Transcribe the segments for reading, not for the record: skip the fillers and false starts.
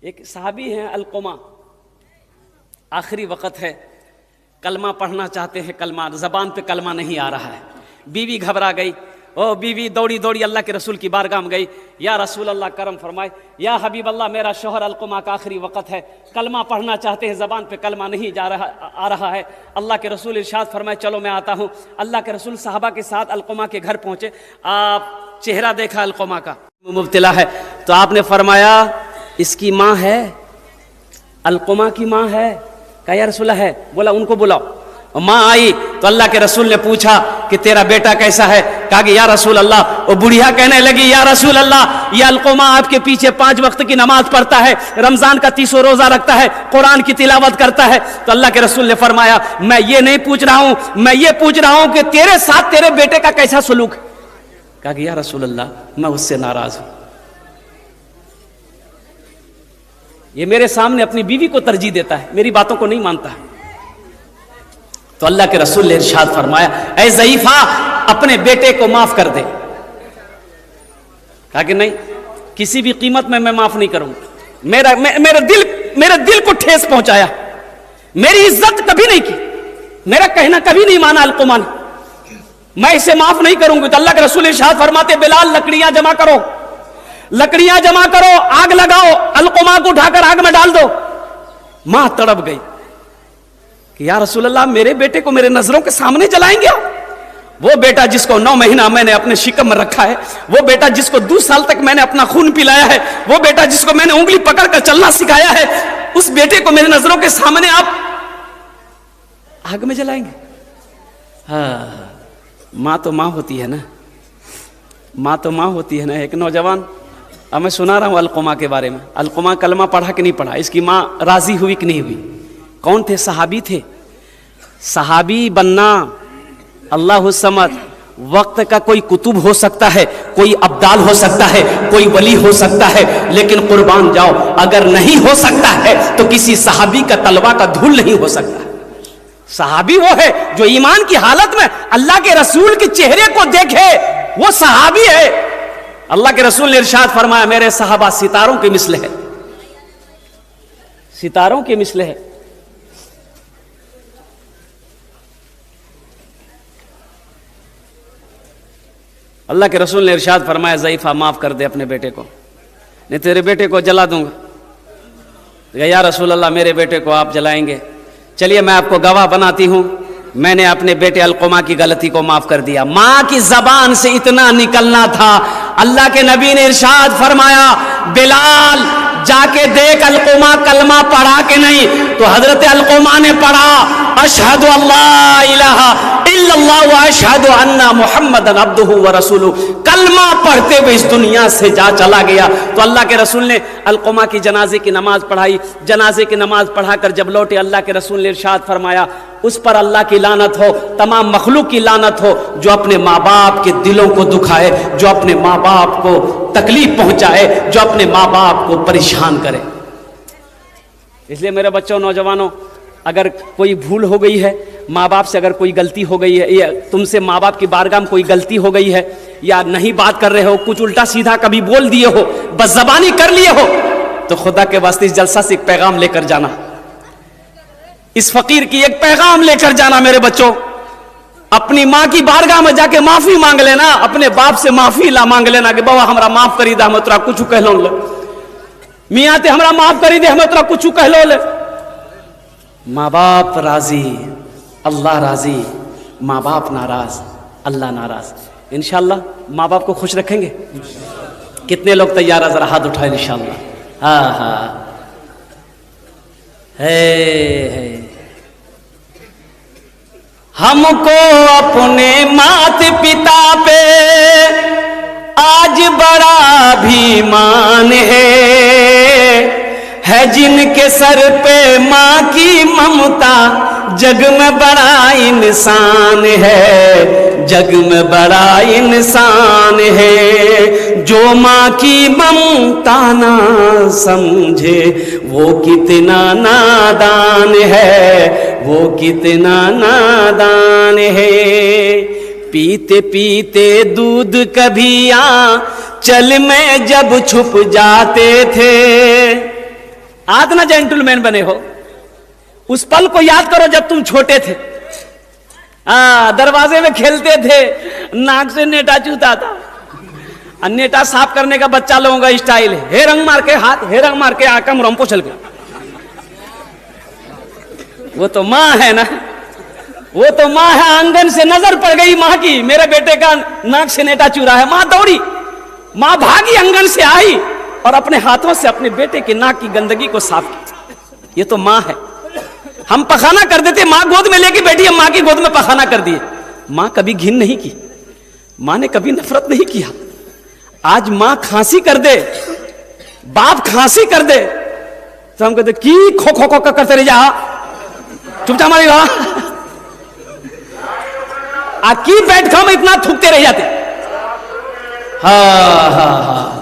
एक सहाबी हैं अलकुमा, आखिरी वक़्त है, कलमा पढ़ना चाहते हैं, कलमा ज़बान पे कलमा नहीं आ रहा है। बीवी घबरा गई, ओ बीवी दौड़ी दौड़ी अल्लाह के रसूल की बारगाह में गई, या रसूल अल्लाह करम फरमाए, या हबीब अल्लाह मेरा शोहर अलकुमा का आखिरी वक़्त है, कलमा पढ़ना चाहते हैं, ज़बान पे कलमा नहीं आ रहा है। अल्लाह के रसूल इरशाद फरमाए चलो मैं आता हूँ। अल्लाह के रसूल साहबा के साथ अलकुमा के घर पहुँचे। आप चेहरा देखा अलकुमा का, मुब्तला है, तो आपने फरमाया इसकी माँ है, अलकुमा की माँ है। कहा या रसूल है। बोला उनको बुलाओ। माँ आई तो अल्लाह के रसूल ने पूछा कि तेरा बेटा कैसा है। कहा कि या रसूल अल्लाह, वो बुढ़िया कहने लगी या रसूल अल्लाह, ये अलकुमा आपके पीछे 5 वक्त की नमाज पढ़ता है, रमजान का 30 रोजा रखता है, कुरान की तिलावत करता है। तो अल्लाह के रसूल ने फरमाया मैं ये नहीं पूछ रहा हूं, मैं ये पूछ रहा हूं कि तेरे साथ तेरे बेटे का कैसा सलूक। कहा कि या रसूल अल्लाह मैं उससे नाराज हूं, ये मेरे सामने अपनी बीवी को तरजीह देता है, मेरी बातों को नहीं मानता है। तो अल्लाह के रसूल ने इरशाद फरमाया ऐ ज़ईफा अपने बेटे को माफ कर दे। कहा कि नहीं, किसी भी कीमत में मैं माफ नहीं करूंगा। मेरे दिल को ठेस पहुंचाया, मेरी इज्जत कभी नहीं की, मेरा कहना कभी नहीं माना अलकुमा ने, मैं इसे माफ नहीं करूंगी। तो अल्लाह के रसूल इरशाद फरमाते बिलाल लकड़ियां जमा करो, लकड़ियां जमा करो, आग लगाओ, अलकुमा को उठाकर आग में डाल दो। मां तड़प गई कि या रसूल अल्लाह मेरे बेटे को मेरे नजरों के सामने जलाएंगे। वो बेटा जिसको 9 महीना मैंने अपने शिकम में रखा है, वो बेटा जिसको 2 साल तक मैंने अपना खून पिलाया है, वो बेटा जिसको मैंने उंगली पकड़कर चलना सिखाया है, उस बेटे को मेरे नजरों के सामने आप आग में जलाएंगे। हाँ, माँ तो माँ होती है ना, माँ तो माँ होती है ना। एक नौजवान, अब मैं सुना रहा हूँ अलकुमा के बारे में। अलकुमा कलमा पढ़ा कि नहीं पढ़ा, इसकी माँ राजी हुई कि नहीं हुई। कौन थे? सहाबी थे। सहाबी बनना अल्लाह समद, वक्त का कोई कुतुब हो सकता है, कोई अब्दाल हो सकता है, कोई वली हो सकता है, लेकिन कुर्बान जाओ अगर नहीं हो सकता है तो किसी सहाबी का तलवा का धूल नहीं हो सकता। सहाबी वो है जो ईमान की हालत में अल्लाह के रसूल के चेहरे को देखे, वो सहाबी है। अल्लाह के रसूल ने इरशाद फरमाया मेरे सहाबा सितारों के मिसले है, सितारों के मिसले है। अल्लाह के रसूल ने इरशाद फरमाया ज़ईफा माफ कर दे अपने बेटे को, नहीं तेरे बेटे को जला दूंगा। या रसूल अल्लाह मेरे बेटे को आप जलाएंगे। चलिए मैं आपको गवाह बनाती हूं, मैंने अपने बेटे अलकुमा की गलती को माफ कर दिया। मां की जबान से इतना निकलना था। अल्लाह के नबी ने इरशाद फरमाया बिलाल जाके देख अलकुमा कलमा पढ़ा के नहीं। तो हजरत अलकुमा ने पढ़ा अशहदु अल्ला इलाहा इल्लल्लाह व अशहदु अन्ना मुहम्मदन अब्दुहु व रसूलुहु। कलमा पढ़ते हुए इस दुनिया से जा चला गया। तो अल्लाह के रसूल ने अलकुमा की जनाजे की नमाज पढ़ाई। जनाजे की नमाज पढ़ाकर जब लौटे अल्लाह के रसूल ने इरशाद फरमाया उस पर अल्लाह की लानत हो, तमाम मखलूक की लानत हो जो अपने माँ बाप के दिलों को दुखाए, जो अपने माँ बाप को तकलीफ पहुंचाए, जो अपने माँ बाप को परेशान करे। इसलिए मेरे बच्चों, नौजवानों, अगर कोई भूल हो गई है, माँ बाप से अगर कोई गलती हो गई है, या तुमसे माँ बाप की बारगाह में कोई गलती हो गई है, या नहीं बात कर रहे हो, कुछ उल्टा सीधा कभी बोल दिए हो, बदज़बानी कर लिए हो, तो खुदा के वास्ते इस जलसा से एक पैगाम लेकर जाना, इस फकीर की एक पैगाम लेकर जाना। मेरे बच्चों, अपनी माँ की बारगाह में जाके माफी मांग लेना, अपने बाप से माफी ला मांग लेना कि बाबा हमरा माफ करी दे, हम तोरा कुछ कह लो, मियाँ ते हमरा माफ करी दे, हम तोरा कुछ कह लो। माँ बाप राजी, अल्लाह राजी, माँ बाप नाराज, अल्लाह नाराज। इंशाअल्लाह माँ बाप को खुश रखेंगे। कितने लोग तैयार है? जरा हाथ उठाए इंशाअल्लाह। हाँ हाँ है। हमको अपने माता पिता पे आज बड़ा अभिमान है जिनके सर पे माँ की ममता, जग में बड़ा इंसान है, जग में बड़ा इंसान है। जो माँ की ममता ना समझे वो कितना नादान है, वो कितना नादान है। पीते पीते दूध कभी आंचल में जब छुप जाते थे, आज ना जेंटलमैन बने हो। उस पल को याद करो जब तुम छोटे थे, दरवाजे में खेलते थे, नाक से नेटा चूता था। नेटा साफ करने का बच्चा लोगों का स्टाइल है, हे रंग मार के हाथ, हे रंग मार के आका मुरम्पो चल गया। वो तो माँ है ना, वो तो माँ है। आंगन से नजर पड़ गई माँ की, मेरे बेटे का नाक से नेटा चूरा है। माँ दौड़ी, माँ भागी, आंगन से आई और अपने हाथों से अपने बेटे के नाक की गंदगी को साफ किया। ये तो माँ है। हम पखाना कर देते, माँ गोद में लेके बैठी, हम माँ की गोद में पखाना कर दिए। माँ कभी घिन नहीं की, माँ ने कभी नफरत नहीं किया। आज माँ खांसी कर दे, बाप खांसी कर दे तो हम कहते की खो खो खो करते रह जा, चुपचाप मारी रहा। की बैठ खाओ में इतना थूकते रह जाते। हाँ,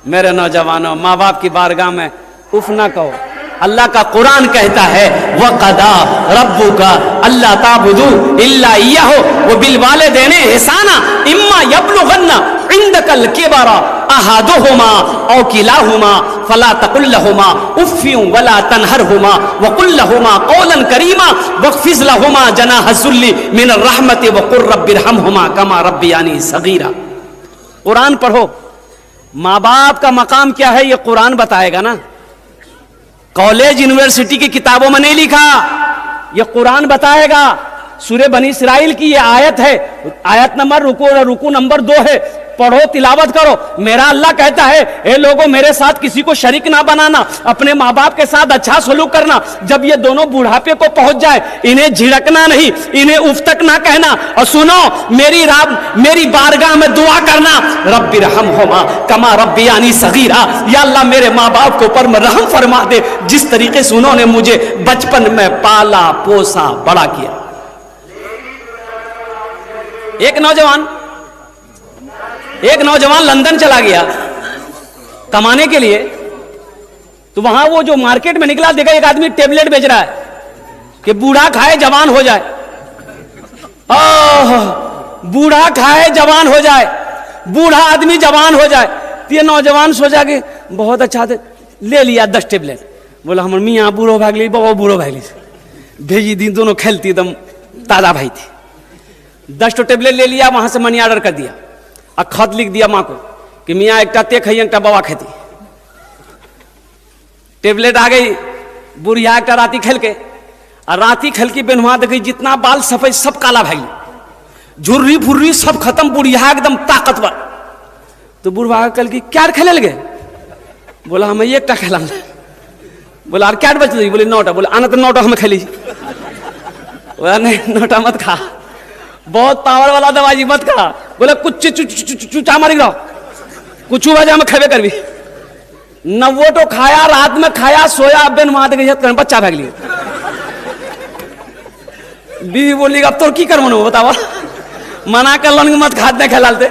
मेरे नौजवानों, माँ बाप की बारगाह में उफ ना कहो। अल्लाह का कुरान कहता है वक़दा रब्बुका अल्ला ताबुदू इल्ला इय्याहु व बिल वालिदैनि इहसाना इम्मा यब्लुगन्ना इंदकल किबरा अहादुहुमा औ किलाहुमा फला तकुल लहुमा उफ़्फिन वला तनहरहुमा व कुल लहुमा कौलन करीमा वख़्फ़िज़ लहुमा जनाह ज़ुल्ली मिनर रहमति व कुर रब्बिरहमहुमा कमा रब्बियानी सगीरा। कुरान पढ़ो। माँ बाप का मकाम क्या है ये कुरान बताएगा ना। कॉलेज यूनिवर्सिटी की किताबों में नहीं लिखा, ये कुरान बताएगा। सूरे बनी इस्राइल की ये आयत है, आयत नंबर रुकू नंबर 2 है। पढ़ो, तिलावत करो। मेरा अल्लाह कहता है ए लोगों, मेरे साथ किसी को शरीक ना बनाना, अपने माँ बाप के साथ अच्छा सलूक करना। जब ये दोनों बुढ़ापे को पहुंच जाए, इन्हें झिड़कना नहीं, इन्हें उफ तक ना कहना। और सुनो, मेरी बारगाह में दुआ करना, रब्बिरहमहुमा कमा रब्बियानी सगीरा। या अल्लाह, मेरे माँ बाप के ऊपर में रहम फरमा दे, जिस तरीके से उन्होंने मुझे बचपन में पाला पोसा बड़ा किया। एक नौजवान लंदन चला गया कमाने के लिए, तो वहां वो जो मार्केट में निकला, देखा एक आदमी टेबलेट बेच रहा है कि बूढ़ा खाए जवान हो जाए। बूढ़ा खाए जवान हो जाए, बूढ़ा आदमी जवान हो जाए। तो ये नौजवान सोचा कि बहुत अच्छा थे, ले लिया 10 टेबलेट। बोला हमर मियाँ बूढ़ो भागली, बाबा बूढ़ो भागली, भेजी दी। दोनों खेलती एकदम ताजा भाई थी। 10 टेबलेट ले लिया, वहां से मनी ऑर्डर कर दिया और खत लिख दिया माँ को कि मियाँ एक ते खाइए, एक बाबा खेती। टेबलेट आ गई, बुढ़िया एक राती खेल के, और राती खेल की बेनुआ देख गई, जितना बाल सफेद सब काला भाई, झुर्री फुर्री सब खत्म, बुढ़िया एकदम ताकतवर। तो बुढ़वा कल की क्या खेले लगे? बोला हमें एक खेला। बोला और क्या बच रही? बोले 9टा। बोले आना तो 9टा हमें खेली। बोला नहीं 9टा मत खा, बहुत पावर वाला दवाई मत खा। बोले कुछ चूचा मारी रहो, कुछ वजह में खेबे करवी। 90 तो खाया, रात में खाया, सोया, बेन वहां देखे बच्चा भाग लिया। बीवी बोली अब तो की कर मनो बतावा, मना कर लन मत खाते खेलाते,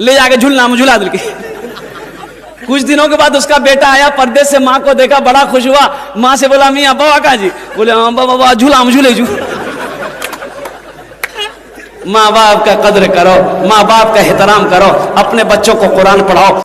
ले जाके झूलना में झूला दिल के। कुछ दिनों के बाद उसका बेटा आया परदेश से, माँ को देखा, बड़ा खुश हुआ। माँ से बोला मियाँ बाबा का जी? बोले हाँ बाबा, झूला में झूले जू। माँ बाप का कद्र करो, माँ बाप का एहतराम करो, अपने बच्चों को कुरान पढ़ाओ।